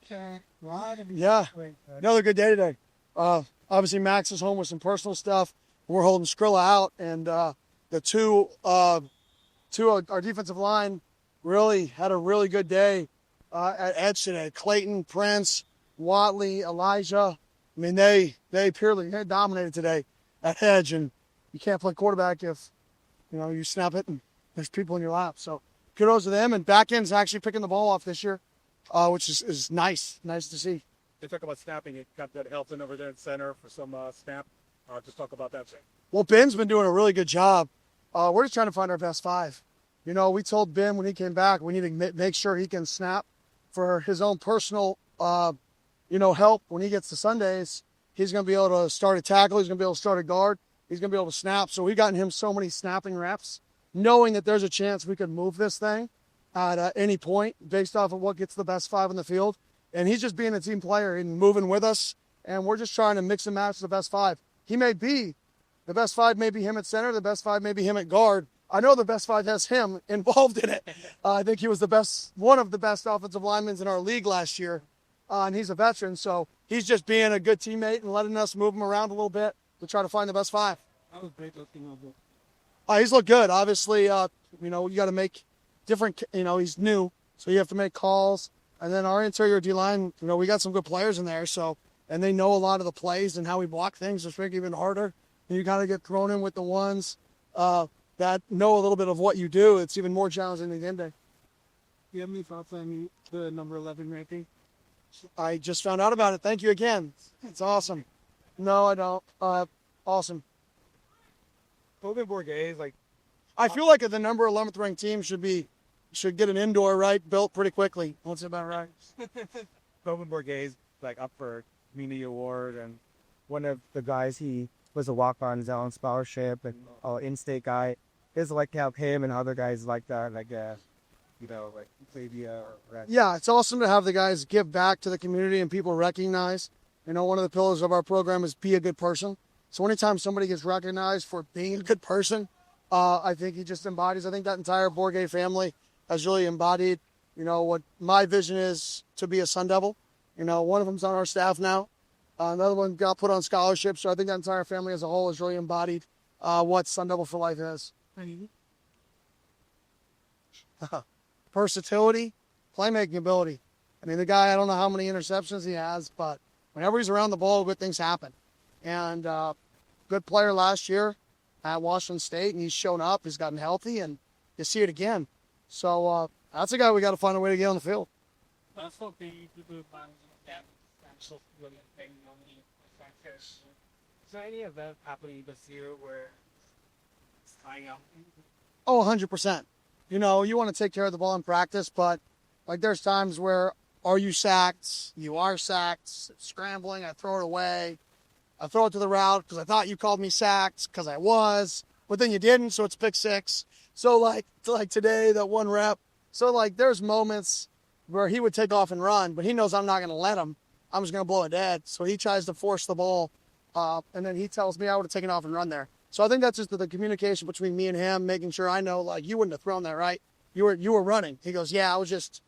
Yeah, another good day today. Obviously, Max is home with some personal stuff. We're holding Skrilla out, and the two our defensive line really had a really good day at edge today. Clayton, Prince, Watley, Elijah. I mean, they dominated today at edge, and you can't play quarterback if you snap it and there's people in your lap. So kudos to them. And back end's actually picking the ball off this year, which is nice to see. They talk about snapping. You got that Helton over there in center for some snap. Just talk about that. Well, Ben's been doing a really good job. We're just trying to find our best five. We told Ben when he came back, we need to make sure he can snap for his own personal, help. When he gets to Sundays, he's going to be able to start a tackle. He's going to be able to start a guard. He's going to be able to snap. So we've gotten him so many snapping reps, knowing that there's a chance we could move this thing at any point based off of what gets the best five on the field. And he's just being a team player and moving with us. And we're just trying to mix and match the best five. He may be the best five, may be him at center. The best five may be him at guard. I know the best five has him involved in it. I think he was one of the best offensive linemen in our league last year. And he's a veteran. So he's just being a good teammate and letting us move him around a little bit to try to find the best five. That was great looking over. He's looked good. Obviously, you got to make different, he's new. So you have to make calls. And then our interior D-line, we got some good players in there. And they know a lot of the plays and how we block things, which make it even harder. And you got to get thrown in with the ones that know a little bit of what you do. It's even more challenging than the end day. Do you have any thoughts on the number 11 ranking? I just found out about it. Thank you again. It's awesome. No, I don't. Awesome. Tobin Bourget, I feel like the number 11th ranked team should get an indoor built pretty quickly. That's about right. Tobin Bourget up for community award, and one of the guys, he was a walk-on Zellin scholarship and in-state guy. It's like to have him and other guys like that, Flavia or Yeah, it's awesome to have the guys give back to the community and people recognize. One of the pillars of our program is be a good person. So anytime somebody gets recognized for being a good person, I think he just embodies. I think that entire Bourget family has really embodied, what my vision is to be a Sun Devil. One of them's on our staff now. Another one got put on scholarship. So I think that entire family as a whole has really embodied what Sun Devil for life is. Versatility, playmaking ability. The guy, I don't know how many interceptions he has, but whenever he's around the ball, good things happen. And good player last year at Washington State, and he's shown up. He's gotten healthy, and you see it again. So that's a guy we got to find a way to get on the field. Is there any event happening this year where it's tying up? Oh, 100%. You want to take care of the ball in practice, but there's times where are you sacked? You are sacked. Scrambling, I throw it away. I throw it to the route because I thought you called me sacked because I was, but then you didn't, so it's pick six. So like today, that one rep. So there's moments where he would take off and run, but he knows I'm not going to let him. I'm just going to blow it dead. So he tries to force the ball, and then he tells me I would have taken off and run there. So I think that's just the communication between me and him, making sure I know, you wouldn't have thrown that, right? You were running. He goes, yeah, I was just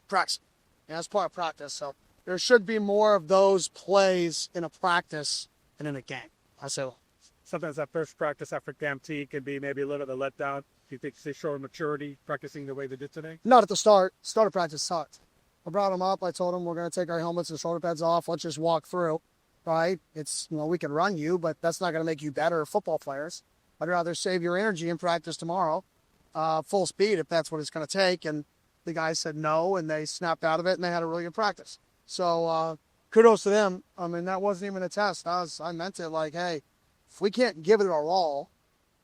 practicing. Yeah, that's part of practice. So there should be more of those plays in a practice than in a game. I say, Sometimes that first practice after Camp T can be maybe a little bit letdown. Do you think they show maturity practicing the way they did today? Not at the start. Start of practice sucked. I brought them up. I told them we're going to take our helmets and shoulder pads off. Let's just walk through, right? It's, we can run you, but that's not going to make you better football players. I'd rather save your energy in practice tomorrow, full speed if that's what it's going to take. And the guys said no, and they snapped out of it, and they had a really good practice. So kudos to them. That wasn't even a test. I meant it hey, if we can't give it our all,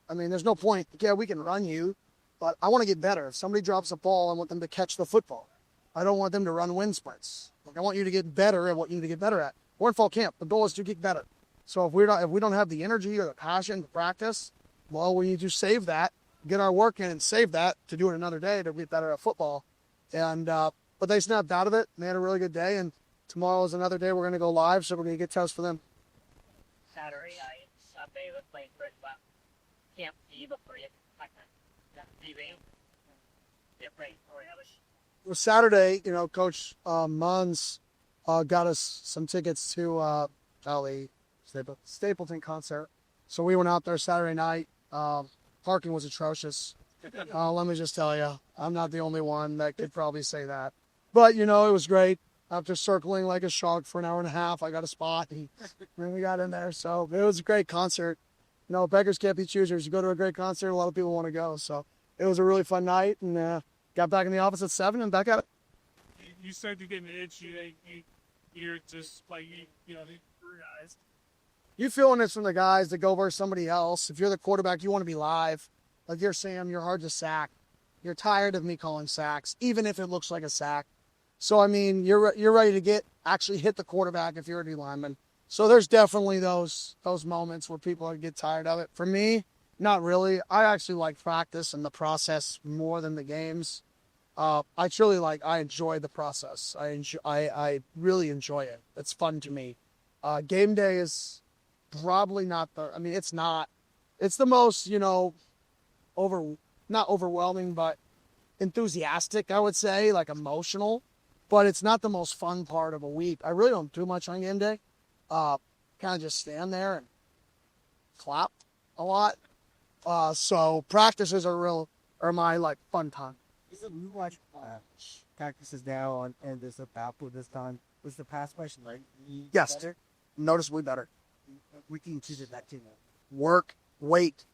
there's no point. Yeah, we can run you, but I want to get better. If somebody drops a ball, I want them to catch the football. I don't want them to run wind sprints. I want you to get better at what you need to get better at. We're in fall camp. The goal is to get better. So if we don't have the energy or the passion to practice, well, we need to save that, get our work in and save that to do it another day to be better at football. And but they snapped out of it, and they had a really good day. And tomorrow is another day we're going to go live, so we're going to get tests for them. Saturday night, Sunday we're playing for Camp D before you Well, Saturday, Coach Munns got us some tickets to the Stapleton concert. So we went out there Saturday night. Parking was atrocious. Let me just tell you, I'm not the only one that could probably say that. But, it was great. After circling like a shark for an hour and a half, I got a spot, and then we got in there. So it was a great concert. Beggars can't be choosers. You go to a great concert, a lot of people want to go. So it was a really fun night, and got back in the office at 7 and back at it. You said you're getting an itch. You're just like, the guys. You feeling this from the guys that go versus somebody else. If you're the quarterback, you want to be live. Like you're Sam, you're hard to sack. You're tired of me calling sacks, even if it looks like a sack. So, I mean, you're ready to actually hit the quarterback if you're a D lineman. So there's definitely those moments where people get tired of it. For me, not really. I actually like practice and the process more than the games. I enjoy the process. I really enjoy it. It's fun to me. Game day is probably not it's not. It's the most, not overwhelming, but enthusiastic, I would say, like emotional. But it's not the most fun part of a week. I really don't do much on game day. Kind of just stand there and clap a lot. So practices are my fun time. We watch practices now and there's a battle this time. Was the pass rush like Yes, better? noticeably better. We can choose that too. Work, weight.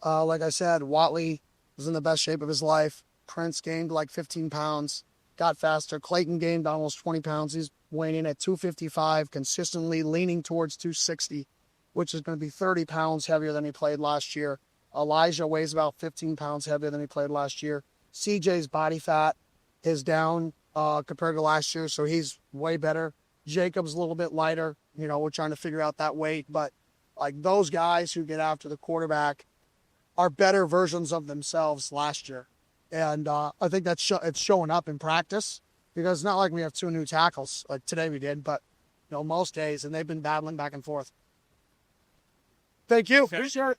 Like I said, Watley was in the best shape of his life. Prince gained like 15 pounds, got faster. Clayton gained almost 20 pounds. He's weighing in at 255, consistently leaning towards 260, which is going to be 30 pounds heavier than he played last year. Elijah weighs about 15 pounds heavier than he played last year. CJ's body fat is down compared to last year, so he's way better. Jacob's a little bit lighter. We're trying to figure out that weight, but like those guys who get after the quarterback are better versions of themselves last year. And I think it's showing up in practice because it's not like we have 2 new tackles like today we did, but most days, and they've been battling back and forth. Thank you. Appreciate it.